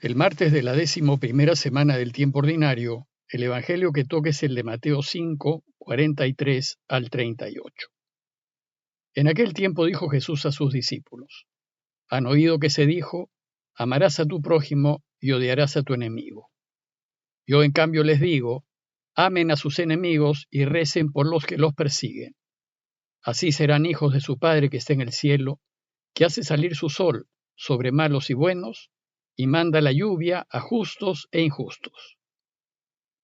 El martes de la 11ª semana del tiempo ordinario, el evangelio que toca es el de Mateo 5, 43 al 38. En aquel tiempo dijo Jesús a sus discípulos: Han oído que se dijo, amarás a tu prójimo y odiarás a tu enemigo. Yo en cambio les digo, amen a sus enemigos y recen por los que los persiguen. Así serán hijos de su Padre que está en el cielo, que hace salir su sol sobre malos y buenos, y manda la lluvia a justos e injustos.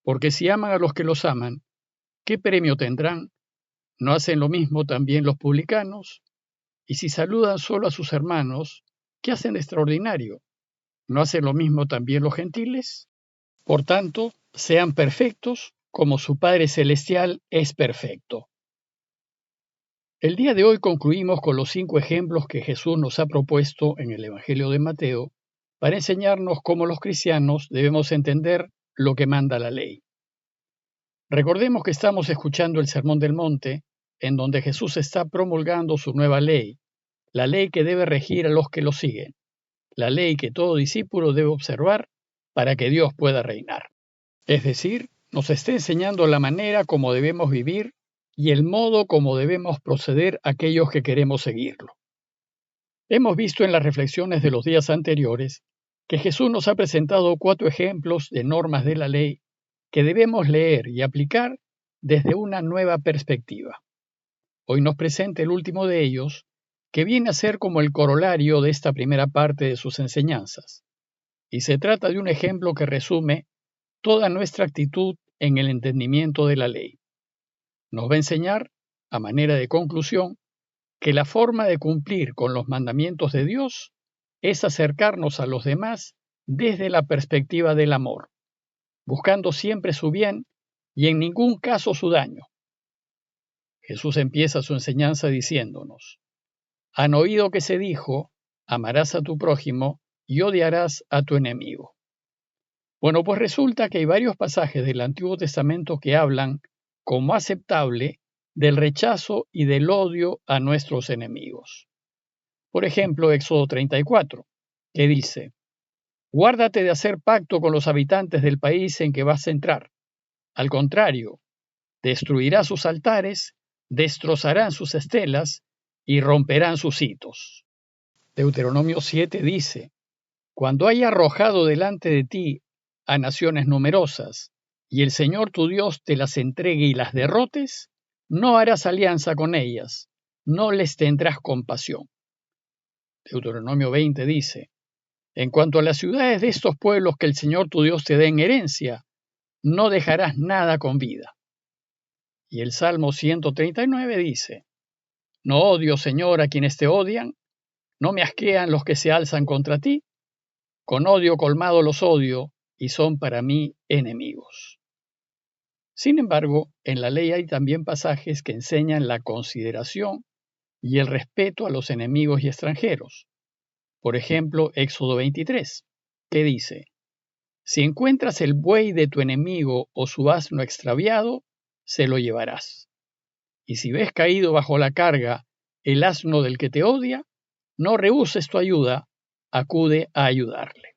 Porque si aman a los que los aman, ¿qué premio tendrán? ¿No hacen lo mismo también los publicanos? Y si saludan solo a sus hermanos, ¿qué hacen de extraordinario? ¿No hacen lo mismo también los gentiles? Por tanto, sean perfectos como su Padre Celestial es perfecto. El día de hoy concluimos con los 5 ejemplos que Jesús nos ha propuesto en el Evangelio de Mateo para enseñarnos cómo los cristianos debemos entender lo que manda la ley. Recordemos que estamos escuchando el Sermón del Monte, en donde Jesús está promulgando su nueva ley, la ley que debe regir a los que lo siguen, la ley que todo discípulo debe observar para que Dios pueda reinar. Es decir, nos está enseñando la manera como debemos vivir y el modo como debemos proceder aquellos que queremos seguirlo. Hemos visto en las reflexiones de los días anteriores que Jesús nos ha presentado 4 ejemplos de normas de la ley que debemos leer y aplicar desde una nueva perspectiva. Hoy nos presenta el último de ellos, que viene a ser como el corolario de esta primera parte de sus enseñanzas. Y se trata de un ejemplo que resume toda nuestra actitud en el entendimiento de la ley. Nos va a enseñar, a manera de conclusión, que la forma de cumplir con los mandamientos de Dios es acercarnos a los demás desde la perspectiva del amor, buscando siempre su bien y en ningún caso su daño. Jesús empieza su enseñanza diciéndonos: Han oído que se dijo, amarás a tu prójimo y odiarás a tu enemigo. Bueno, pues resulta que hay varios pasajes del Antiguo Testamento que hablan como aceptable del rechazo y del odio a nuestros enemigos. Por ejemplo, Éxodo 34, que dice: Guárdate de hacer pacto con los habitantes del país en que vas a entrar. Al contrario, destruirás sus altares, destrozarán sus estelas y romperán sus hitos. Deuteronomio 7 dice: Cuando haya arrojado delante de ti a naciones numerosas, y el Señor tu Dios te las entregue y las derrotes, no harás alianza con ellas, no les tendrás compasión. Deuteronomio 20 dice: En cuanto a las ciudades de estos pueblos que el Señor tu Dios te dé en herencia, no dejarás nada con vida. Y el Salmo 139 dice: No odio, Señor, a quienes te odian, no me asquean los que se alzan contra ti, con odio colmado los odio, y son para mí enemigos. Sin embargo, en la ley hay también pasajes que enseñan la consideración y el respeto a los enemigos y extranjeros. Por ejemplo, Éxodo 23, que dice: Si encuentras el buey de tu enemigo o su asno extraviado, se lo llevarás. Y si ves caído bajo la carga el asno del que te odia, no rehuses tu ayuda, acude a ayudarle.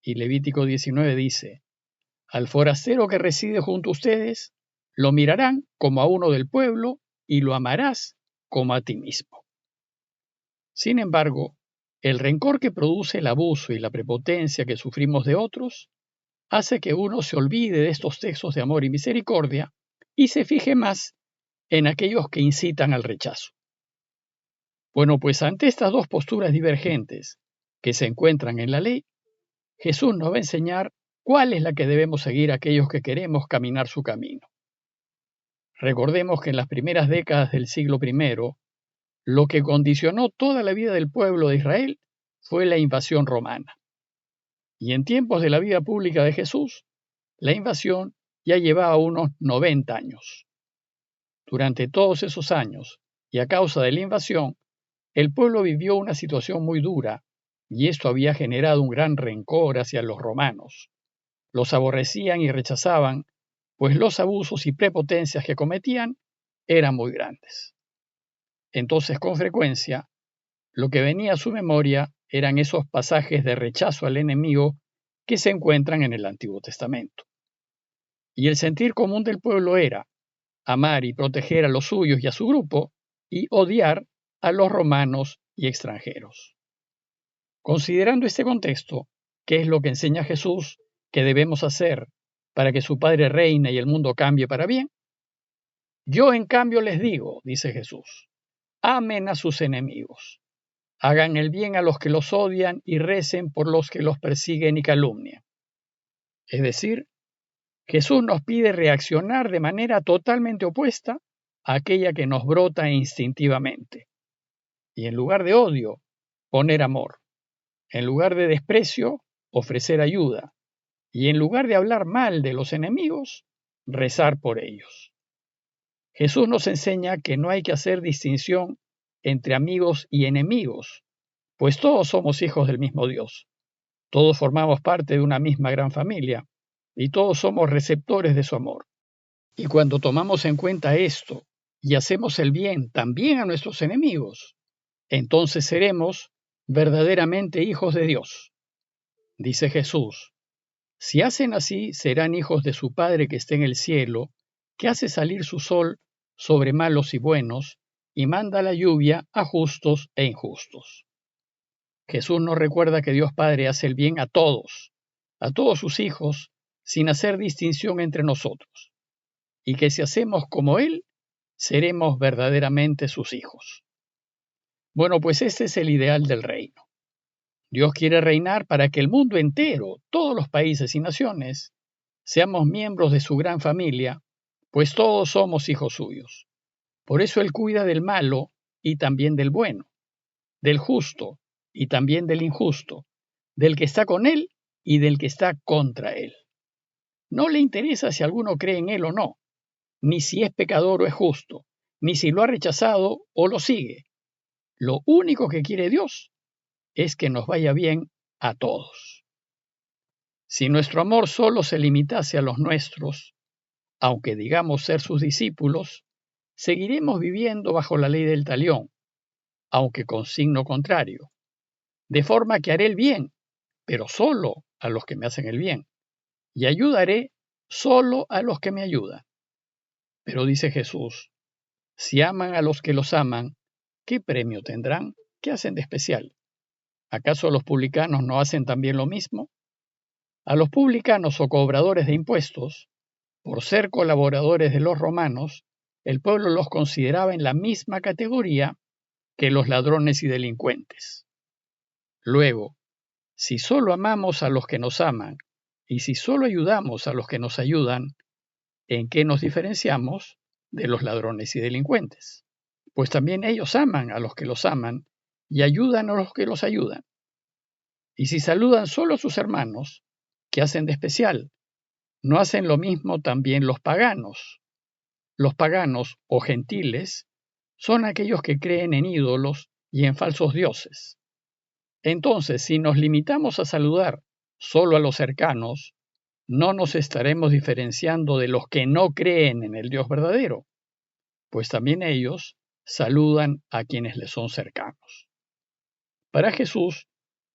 Y Levítico 19 dice: Al forastero que reside junto a ustedes, lo mirarán como a uno del pueblo y lo amarás como a ti mismo. Sin embargo, el rencor que produce el abuso y la prepotencia que sufrimos de otros hace que uno se olvide de estos textos de amor y misericordia y se fije más en aquellos que incitan al rechazo. Bueno, pues ante estas dos posturas divergentes que se encuentran en la ley, Jesús nos va a enseñar cuál es la que debemos seguir aquellos que queremos caminar su camino. Recordemos que en las primeras décadas del siglo I, lo que condicionó toda la vida del pueblo de Israel fue la invasión romana. Y en tiempos de la vida pública de Jesús, la invasión ya llevaba unos 90 años. Durante todos esos años, y a causa de la invasión, el pueblo vivió una situación muy dura, y esto había generado un gran rencor hacia los romanos. Los aborrecían y rechazaban, pues los abusos y prepotencias que cometían eran muy grandes. Entonces, con frecuencia, lo que venía a su memoria eran esos pasajes de rechazo al enemigo que se encuentran en el Antiguo Testamento. Y el sentir común del pueblo era amar y proteger a los suyos y a su grupo, y odiar a los romanos y extranjeros. Considerando este contexto, ¿qué es lo que enseña Jesús que debemos hacer para que su Padre reine y el mundo cambie para bien? Yo, en cambio, les digo, dice Jesús, amen a sus enemigos, hagan el bien a los que los odian y recen por los que los persiguen y calumnian. Es decir, Jesús nos pide reaccionar de manera totalmente opuesta a aquella que nos brota instintivamente. Y en lugar de odio, poner amor. En lugar de desprecio, ofrecer ayuda. Y en lugar de hablar mal de los enemigos, rezar por ellos. Jesús nos enseña que no hay que hacer distinción entre amigos y enemigos, pues todos somos hijos del mismo Dios. Todos formamos parte de una misma gran familia y todos somos receptores de su amor. Y cuando tomamos en cuenta esto y hacemos el bien también a nuestros enemigos, entonces seremos verdaderamente hijos de Dios. Dice Jesús, si hacen así, serán hijos de su Padre que está en el cielo, que hace salir su sol sobre malos y buenos, y manda la lluvia a justos e injustos. Jesús nos recuerda que Dios Padre hace el bien a todos sus hijos, sin hacer distinción entre nosotros, y que si hacemos como Él, seremos verdaderamente sus hijos. Bueno, pues este es el ideal del reino. Dios quiere reinar para que el mundo entero, todos los países y naciones, seamos miembros de su gran familia, pues todos somos hijos suyos. Por eso Él cuida del malo y también del bueno, del justo y también del injusto, del que está con Él y del que está contra Él. No le interesa si alguno cree en Él o no, ni si es pecador o es justo, ni si lo ha rechazado o lo sigue. Lo único que quiere Dios es que nos vaya bien a todos. Si nuestro amor solo se limitase a los nuestros, aunque digamos ser sus discípulos, seguiremos viviendo bajo la ley del talión, aunque con signo contrario, de forma que haré el bien, pero solo a los que me hacen el bien, y ayudaré solo a los que me ayudan. Pero dice Jesús, si aman a los que los aman, ¿qué premio tendrán? ¿Qué hacen de especial? ¿Acaso los publicanos no hacen también lo mismo? A los publicanos o cobradores de impuestos, por ser colaboradores de los romanos, el pueblo los consideraba en la misma categoría que los ladrones y delincuentes. Luego, si solo amamos a los que nos aman y si solo ayudamos a los que nos ayudan, ¿en qué nos diferenciamos de los ladrones y delincuentes? Pues también ellos aman a los que los aman y ayudan a los que los ayudan. Y si saludan solo a sus hermanos, ¿qué hacen de especial? ¿No hacen lo mismo también los paganos? Los paganos o gentiles son aquellos que creen en ídolos y en falsos dioses. Entonces, si nos limitamos a saludar solo a los cercanos, no nos estaremos diferenciando de los que no creen en el Dios verdadero, pues también ellos saludan a quienes les son cercanos. Para Jesús,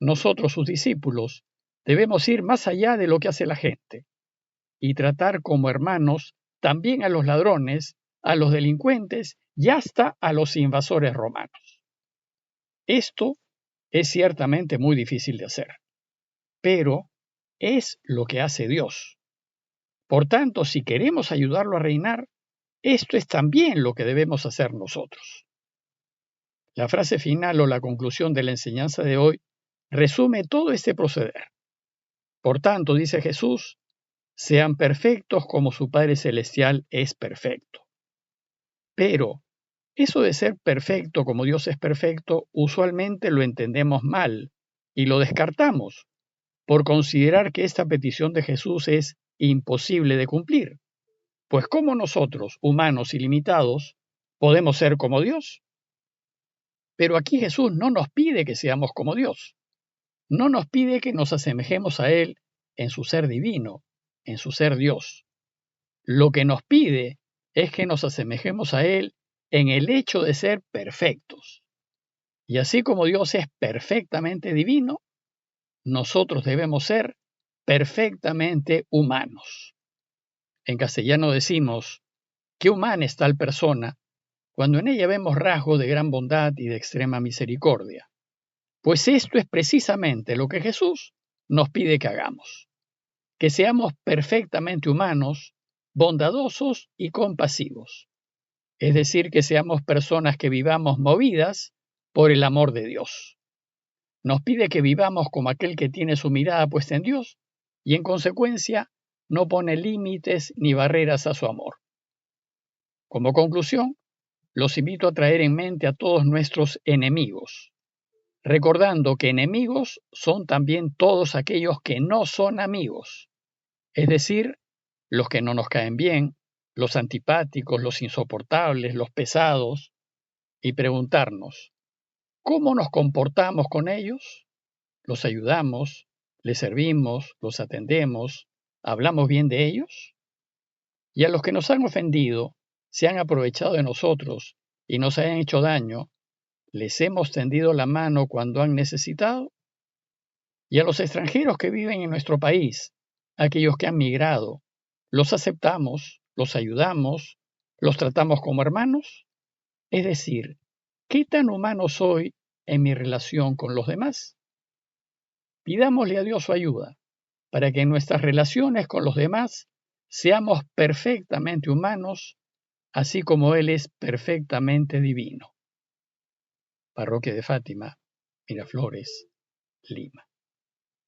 nosotros, sus discípulos, debemos ir más allá de lo que hace la gente y tratar como hermanos también a los ladrones, a los delincuentes y hasta a los invasores romanos. Esto es ciertamente muy difícil de hacer, pero es lo que hace Dios. Por tanto, si queremos ayudarlo a reinar, esto es también lo que debemos hacer nosotros. La frase final o la conclusión de la enseñanza de hoy resume todo este proceder. Por tanto, dice Jesús, sean perfectos como su Padre Celestial es perfecto. Pero eso de ser perfecto como Dios es perfecto, usualmente lo entendemos mal y lo descartamos por considerar que esta petición de Jesús es imposible de cumplir. Pues ¿cómo nosotros, humanos y limitados, podemos ser como Dios? Pero aquí Jesús no nos pide que seamos como Dios. No nos pide que nos asemejemos a Él en su ser divino, en su ser Dios. Lo que nos pide es que nos asemejemos a Él en el hecho de ser perfectos. Y así como Dios es perfectamente divino, nosotros debemos ser perfectamente humanos. En castellano decimos, qué humana es tal persona, cuando en ella vemos rasgos de gran bondad y de extrema misericordia. Pues esto es precisamente lo que Jesús nos pide que hagamos, que seamos perfectamente humanos, bondadosos y compasivos. Es decir, que seamos personas que vivamos movidas por el amor de Dios. Nos pide que vivamos como aquel que tiene su mirada puesta en Dios y en consecuencia no pone límites ni barreras a su amor. Como conclusión, los invito a traer en mente a todos nuestros enemigos, recordando que enemigos son también todos aquellos que no son amigos, es decir, los que no nos caen bien, los antipáticos, los insoportables, los pesados, y preguntarnos, ¿cómo nos comportamos con ellos? ¿Los ayudamos? ¿Les servimos? ¿Los atendemos? ¿Hablamos bien de ellos? Y a los que nos han ofendido, se han aprovechado de nosotros y nos han hecho daño, ¿les hemos tendido la mano cuando han necesitado? Y a los extranjeros que viven en nuestro país, aquellos que han migrado, ¿los aceptamos? ¿Los ayudamos? ¿Los tratamos como hermanos? Es decir, ¿qué tan humano soy en mi relación con los demás? Pidámosle a Dios su ayuda para que en nuestras relaciones con los demás seamos perfectamente humanos, así como Él es perfectamente divino. Parroquia de Fátima, Miraflores, Lima.